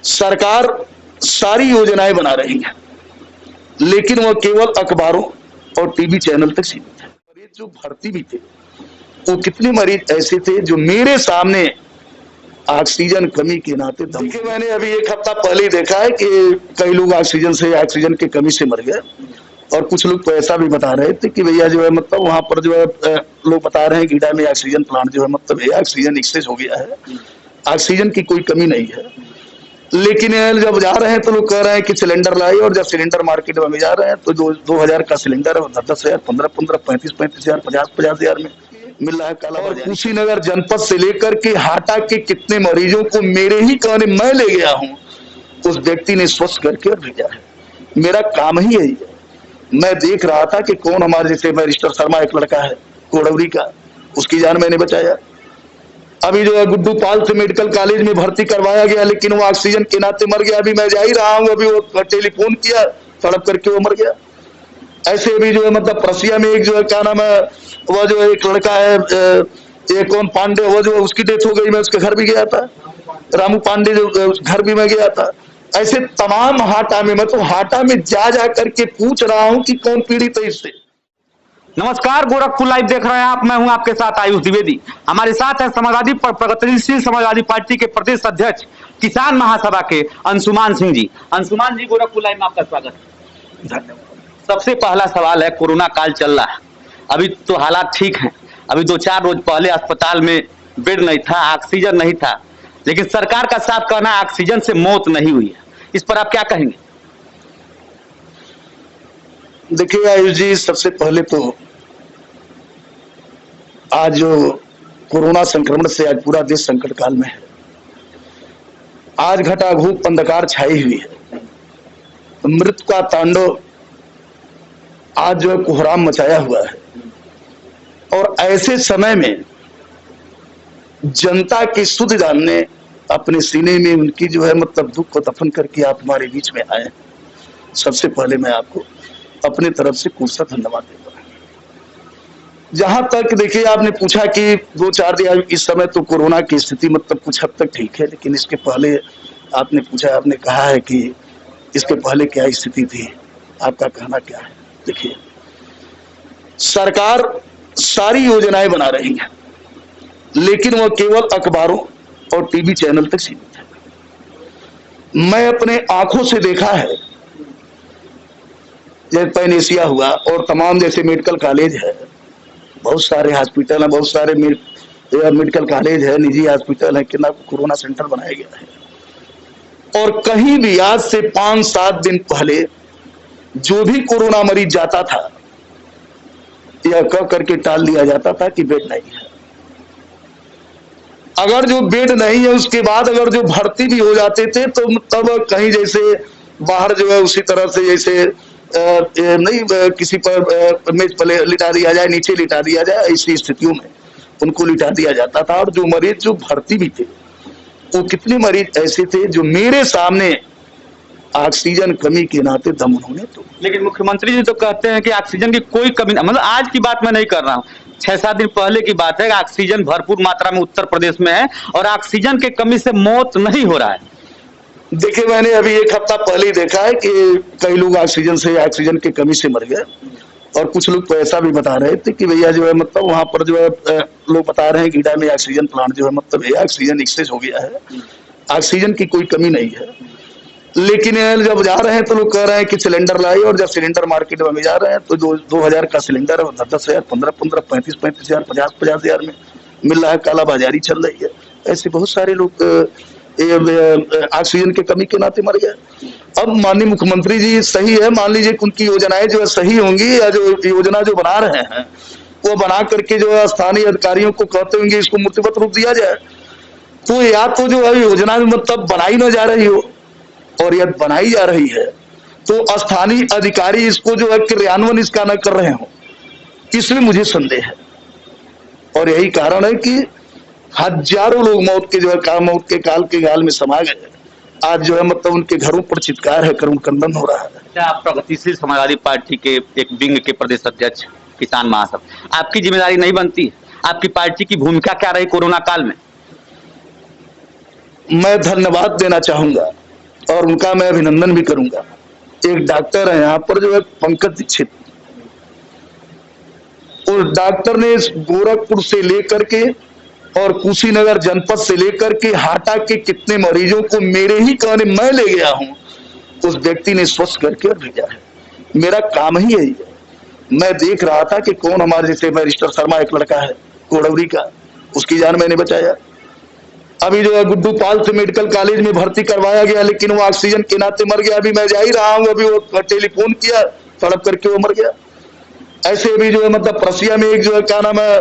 सरकार सारी योजनाएं बना रही है, लेकिन वह केवल अखबारों और टीवी चैनल तक सीमित है। मरीज जो भर्ती भी थे, वो कितने मरीज ऐसे थे जो मेरे सामने ऑक्सीजन कमी के नाते देखिए, मैंने अभी एक हफ्ता पहले ही देखा है कि कई लोग ऑक्सीजन की कमी से मर गए, और कुछ लोग तो ऐसा भी बता रहे थे कि भैया जो है मतलब वहां पर जो है लोग बता रहे हैं गीडा में ऑक्सीजन प्लांट जो है मतलब भैया ऑक्सीजन एक्सेस हो गया है, ऑक्सीजन की कोई कमी नहीं है। लेकिन जब जा रहे हैं तो लोग कह रहे हैं कि सिलेंडर लाए, और जब सिलेंडर मार्केट में जा रहे हैं तो 2000 का सिलेंडर है 10,000, 15,000, 35,000, 50,000 में मिल रहा है काला। और कुशीनगर जनपद से लेकर के हाटा के कितने मरीजों को मेरे ही कहने मैं ले गया हूं, उस व्यक्ति ने स्वस्थ करके और भेजा है। मेरा काम ही यही है। मैं देख रहा था कि कौन हमारे जैसे बैरिस्टर शर्मा एक लड़का है कोडौरी का, उसकी जान मैंने बचाया। अभी जो है गुड्डू पाल से मेडिकल कॉलेज में भर्ती करवाया गया, लेकिन वो ऑक्सीजन के नाते मर गया। अभी मैं जा ही रहा हूं, अभी वो टेलीफोन किया, तड़प करके वो मर गया। ऐसे भी जो है मतलब प्रसिया में एक जो है क्या नाम है, वो जो एक लड़का है ये कौन पांडे, वो जो उसकी डेथ हो गई, मैं उसके घर भी गया था, रामू पांडे जो घर भी मैं गया था। ऐसे तमाम हाटा में, मैं तो हाटा में जा करके पूछ रहा हूं कि कौन पीड़ित है इससे। नमस्कार, गोरखपुर लाइव देख रहे हैं आप। मैं हूं आपके साथ आयुष द्विवेदी। हमारे साथ है समाजवादी प्रगतिशील समाजवादी पार्टी के प्रदेश अध्यक्ष किसान महासभा के अंशुमान सिंह जी। अंशुमान जी, गोरखपुर लाइव में आपका स्वागत है। धन्यवाद। सबसे पहला सवाल है, कोरोना काल चल रहा है, अभी तो हालात ठीक हैं। अभी 2-4 रोज पहले अस्पताल में बेड नहीं था, ऑक्सीजन नहीं था, लेकिन सरकार का साफ कहना है ऑक्सीजन से मौत नहीं हुई है। इस पर आप क्या कहेंगे? देखिए आयुष जी, सबसे पहले तो आज जो कोरोना संक्रमण से आज पूरा देश संकट काल में है। आज घटाघूट अंधकार छाई हुई है, मृत्यु का तांडव आज जो है कोहराम मचाया हुआ है। और ऐसे समय में जनता की सुध जानने अपने सीने में उनकी जो है मतलब दुख को दफन करके आप हमारे बीच में आए। सबसे पहले मैं आपको अपने तरफ से कोसा धन्यवाद देता हूं। जहां तक देखिए आपने पूछा कि 2-4 दिन इस समय तो कोरोना की स्थिति मतलब कुछ हद तक ठीक है, लेकिन इसके पहले आपने पूछा, आपने कहा है कि इसके पहले क्या स्थिति थी, आपका कहना क्या है? देखिए, सरकार सारी योजनाएं बना रही है, लेकिन वह केवल अखबारों और टीवी चैनल तक सीमित है। मैं अपने आंखों से देखा है, जैसे पैन एशिया हुआ और तमाम जैसे मेडिकल कॉलेज है, बहुत सारे हॉस्पिटल है, बहुत सारे मेडिकल कॉलेज है, निजी हॉस्पिटल है, कितना कोरोना सेंटर बनाया गया है। और कहीं भी आज से 5-7 दिन पहले जो भी कोरोना मरीज जाता था, यह कह करके टाल दिया जाता था कि बेड नहीं है। अगर जो बेड नहीं है उसके बाद अगर जो भर्ती भी हो जाते थे तो तब कहीं जैसे बाहर जो है उसी तरह से जैसे नहीं किसी पर मेज पर लिटा दिया जाए, नीचे लिटा दिया जाए, ऐसी स्थितियों में उनको लिटा दिया जाता था। और जो मरीज जो भर्ती भी थे, वो कितने मरीज ऐसे थे जो मेरे सामने ऑक्सीजन कमी के नाते दम उन्होंने तो। लेकिन मुख्यमंत्री जी तो कहते हैं कि ऑक्सीजन की कोई कमी, मतलब आज की बात मैं नहीं कर रहा हूँ, 6-7 दिन पहले की बात है। ऑक्सीजन भरपूर मात्रा में उत्तर प्रदेश में है और ऑक्सीजन की कमी से मौत नहीं हो रहा है। देखिए, मैंने अभी एक हफ्ता पहले ही देखा है कि कई लोग ऑक्सीजन की कमी से मर गए, और कुछ लोग तो ऐसा भी बता रहे थे कि भैया जो है मतलब वहां पर जो है लोग बता रहे हैं गीडा में ऑक्सीजन प्लांट जो है मतलब भैया ऑक्सीजन एक्सेस हो गया है, ऑक्सीजन की कोई कमी नहीं है। लेकिन जब जा रहे हैं तो लोग कह रहे हैं कि सिलेंडर लाए, और जब सिलेंडर मार्केट में जा रहे हैं तो 2000 का सिलेंडर है 10,000, 15,000, 35,000, 50,000 में मिल रहा है, काला बाजारी चल रही है। ऐसे बहुत सारे लोग ऑक्सीजन की कमी के नाते मर गए। अब माननीय मुख्यमंत्री जी सही है, मान लीजिए उनकी योजनाएं जो है सही होंगी, या जो योजना जो बना रहे हैं वो बना करके जो है स्थानीय अधिकारियों को कहते होंगे इसको मूर्तिबत रूप दिया जाए, तो या तो जो है योजना मतलब बनाई न जा रही हो, और यदि बनाई जा रही है तो स्थानीय अधिकारी इसको जो है क्रियान्वयन इसका न कर रहे हो, इसमें मुझे संदेह है। और यही कारण है कि हजारों लोग मौत के काल के गाल में समा गए। आज जो है मतलब उनके घरों पर चित्कार है, करुण क्रंदन हो रहा है। क्या आप प्रगतिशील समाजवादी पार्टी के एक विंग के प्रदेश अध्यक्ष किसान महासभा, आपकी जिम्मेदारी नहीं बनती है? आपकी पार्टी की भूमिका क्या रही कोरोना काल में? मैं धन्यवाद देना चाहूंगा और उनका मैं अभिनंदन भी करूंगा। एक डॉक्टर है यहाँ पर जो है पंकज दीक्षित, उस डॉक्टर ने गोरखपुर से लेकर के और कुशीनगर जनपद से लेकर के हाटा के कितने मरीजों को मेरे ही कहने मैं ले गया हूं, उस व्यक्ति ने स्वस्थ करके भेजा है। मेरा काम ही यही है। मैं देख रहा था कि कौन हमारे जैसे बैरिस्टर शर्मा एक लड़का है कोडौरी का, उसकी जान मैंने बचाया। अभी जो है गुड्डू पाल से मेडिकल कॉलेज में भर्ती करवाया गया, लेकिन वो ऑक्सीजन के नाते मर गया। अभी मैं जा ही रहा हूं, अभी वो टेलीफोन किया, तड़प करके वो मर गया। ऐसे भी जो है मतलब प्रसिया में एक जो है क्या नाम है,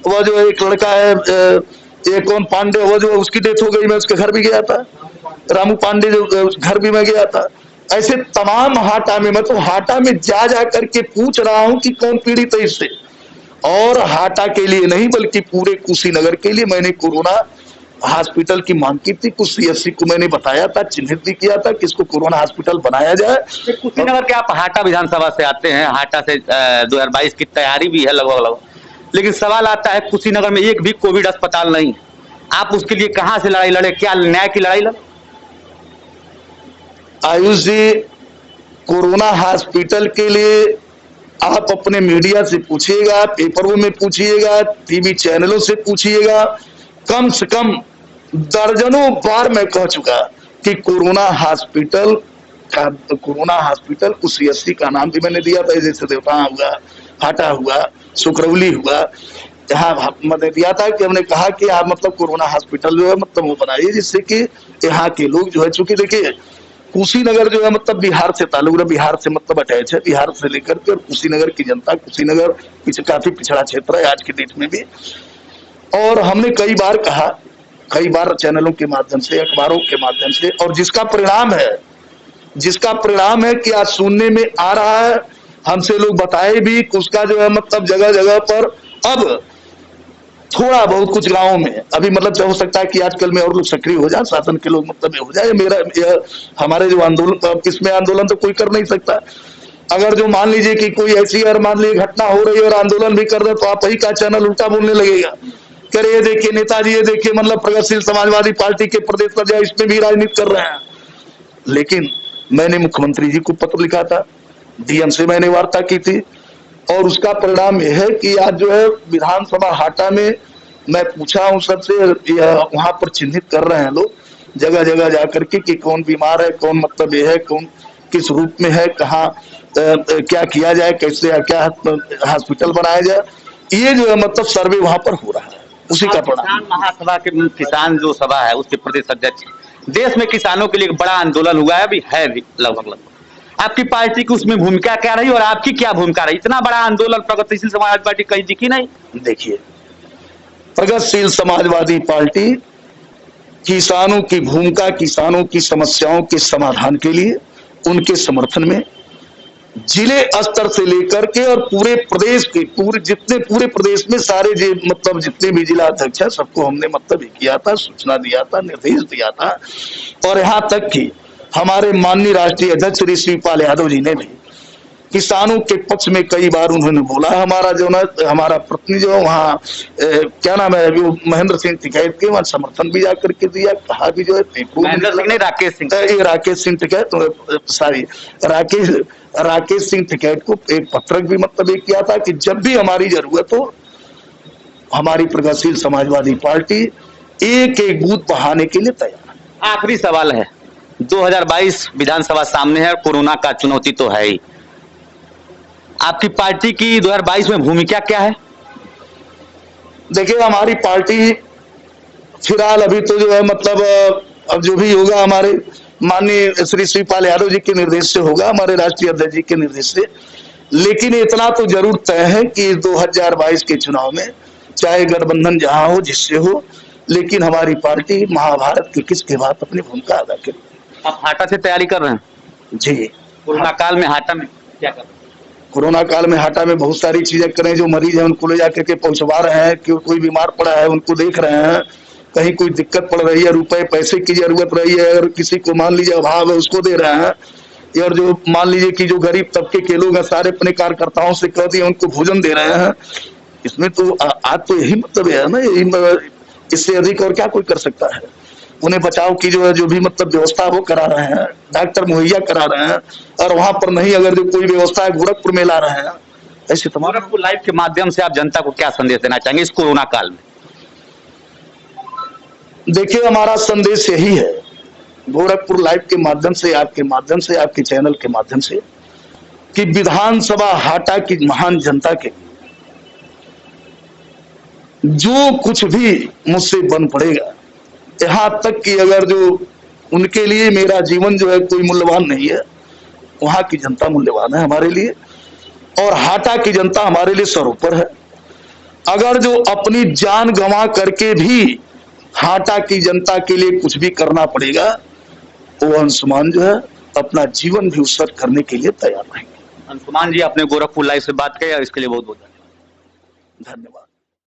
वो जो एक लड़का है ये कौन पांडे, वो जो उसकी डेथ हो गई, मैं उसके घर भी गया था। रामू पांडे जो घर भी मैं गया था। ऐसे तमाम हाटा में, मैं तो हाटा में जा जा करके पूछ रहा हूं कि कौन पीड़ित है इससे। और हाटा के लिए नहीं बल्कि पूरे कुशीनगर के लिए मैंने कोरोना हॉस्पिटल की मांग की थी। कुछ सीएससी को मैंने बताया था, चिन्हित भी किया था कि इसको कोरोना हॉस्पिटल बनाया जाए। कुशीनगर के आप हाटा विधानसभा से आते हैं, हाटा से 2022 की तैयारी भी है लगभग, लेकिन सवाल आता है कुशीनगर में एक भी कोविड अस्पताल नहीं। आप उसके लिए कहां से लड़ाई लड़े, क्या न्याय की लड़ाई लड़े? आयुष जी, कोरोना हॉस्पिटल के लिए आप अपने मीडिया से पूछिएगा, पेपरों में पूछिएगा, टीवी चैनलों से पूछिएगा। कम से कम दर्जनों बार मैं कह चुका कि कोरोना हॉस्पिटल को सीएससी का नाम भी मैंने दिया था, जैसे देवता हुआ, हाटा हुआ, सुकरौली हुआ, यहाँ मैंने दिया था कि हमने कहा कि आप मतलब कोरोना हॉस्पिटल जो है मतलब वो बनाइए, जिससे कि यहाँ के लोग जो है, चूंकि देखिए कुशीनगर जो है मतलब बिहार से ताल्लुक है, बिहार से मतलब अटैच है, बिहार से लेकर के, और कुशीनगर की जनता, कुशीनगर काफी पिछड़ा क्षेत्र है आज की डेट में भी। और हमने कई बार कहा, कई बार चैनलों के माध्यम से, अखबारों के माध्यम से, और जिसका परिणाम है कि आज सुनने में आ रहा है, हमसे लोग बताए भी, उसका जो है मतलब जगह जगह पर अब थोड़ा बहुत कुछ गांवों में अभी मतलब हो सकता है कि आजकल में और लोग सक्रिय हो जाए, शासन के लोग मतलब हो जाए। मेरा हमारे जो आंदोलन, इसमें आंदोलन तो कोई कर नहीं सकता। अगर जो मान लीजिए कि कोई ऐसी अगर मान लीजिए घटना हो रही है और आंदोलन भी कर रहे, तो आप ही का चैनल उल्टा बोलने लगेगा, करे ये देखिए नेताजी, ये देखिए मतलब प्रगतिशील समाजवादी पार्टी के प्रदेश अध्यक्ष इसमें भी राजनीति कर रहे हैं। लेकिन मैंने मुख्यमंत्री जी को पत्र लिखा था, डीएम से मैंने वार्ता की थी, और उसका परिणाम यह है कि आज जो है विधानसभा हाटा में मैं पूछा हूं सबसे, वहां पर चिन्हित कर रहे हैं लोग जगह जगह जाकर के कि कौन बीमार है, कौन मतलब ये है, कौन किस रूप में है, कहाँ क्या किया जाए, कैसे क्या हॉस्पिटल बनाया जाए, ये जो है मतलब सर्वे वहां पर हो रहा है, उसी का परिणाम। किसान महासभा के किसान जो सभा है उसके प्रदेश अध्यक्ष, देश में किसानों के लिए एक बड़ा आंदोलन हुआ है, अभी है भी लगभग। आपकी पार्टी की उसमें भूमिका क्या रही और आपकी क्या भूमिका रही? इतना बड़ा आंदोलन प्रगतिशील समाजवादी पार्टी कहीं दिखी नहीं। देखिए, प्रगतिशील समाजवादी पार्टी किसानों की भूमिका, किसानों की समस्याओं के समाधान के लिए, उनके समर्थन में जिले स्तर से लेकर के और पूरे प्रदेश के पूरे प्रदेश में सारे मतलब जितने भी जिला अध्यक्ष है सबको हमने मतलब किया था, सूचना दिया था, निर्देश दिया था। और यहाँ तक कि हमारे माननीय राष्ट्रीय अध्यक्ष श्री शिवपाल यादव जी ने भी किसानों के पक्ष में कई बार उन्होंने बोला। हमारा जो ना हमारा प्रतिनिधि जो वहाँ क्या नाम है, जो महेंद्र सिंह टिकैत के वहाँ समर्थन भी जाकर के दिया, कहा भी जो है राकेश सिंह टिकैत, सॉरी राकेश सिंह टिकैत को एक पत्रक भी मतलब एक किया था कि जब भी हमारी जरूरत हो, हमारी प्रगतिशील समाजवादी पार्टी एक एक बूथ बढ़ाने के लिए तैयार है। आखिरी सवाल है, 2022 विधानसभा सामने है, कोरोना का चुनौती तो है ही, आपकी पार्टी की 2022 में भूमिका क्या है? देखिए, हमारी पार्टी फिलहाल अभी तो जो है मतलब अब जो भी होगा हमारे माननीय श्री शिवपाल यादव जी के निर्देश से होगा, हमारे राष्ट्रीय अध्यक्ष जी के निर्देश से। लेकिन इतना तो जरूर तय है कि 2022 के चुनाव में चाहे गठबंधन जहां हो, जिससे हो, लेकिन हमारी पार्टी महाभारत की किसके बाद अपनी भूमिका अदा करे। आप हाटा से तैयारी कर रहे हैं? जी। कोरोना काल में हाटा में क्या कर रहे हैं? कोरोना काल में हाटा में बहुत सारी चीजें करें, जो मरीज है उनको ले जाकर के पहुंचवा रहे हैं, कि कोई बीमार पड़ा है उनको देख रहे हैं, कहीं कोई दिक्कत पड़ रही है, रुपए पैसे की जरूरत रही है, अगर किसी को मान लीजिए अभाव है उसको दे रहे हैं, और जो मान लीजिए कि जो गरीब तबके के लोग हैं सारे अपने कार्यकर्ताओं से कह दिए उनको भोजन दे रहे हैं। इसमें तो आज तो यही मतलब है ना, यही इससे अधिक और क्या कोई कर सकता है। उन्हें बचाव की जो भी मतलब व्यवस्था वो करा रहे हैं, डॉक्टर मुहैया करा रहे हैं, और वहां पर नहीं अगर जो कोई व्यवस्था है गोरखपुर में ला रहे हैं। ऐसे तमाम गोरखपुर लाइव के माध्यम से आप जनता को क्या संदेश देना चाहेंगे इस कोरोना काल में? देखिए, हमारा संदेश यही है गोरखपुर लाइव के माध्यम से, आपके चैनल के माध्यम से, कि विधानसभा हाटा की महान जनता के जो कुछ भी मुझसे बन पड़ेगा, यहां तक कि अगर जो उनके लिए मेरा जीवन जो है कोई मूल्यवान नहीं है, वहां की जनता मूल्यवान है हमारे लिए, और हाटा की जनता हमारे लिए सर्वोपरि है। अगर जो अपनी जान गंवा करके भी हाटा की जनता के लिए कुछ भी करना पड़ेगा, वो अंशुमान जो है अपना जीवन भी उत्सर्ग करने के लिए तैयार रहेंगे। अंशुमान जी, आपने गोरखपुर लाइव से बात की, इसके लिए बहुत बहुत धन्यवाद।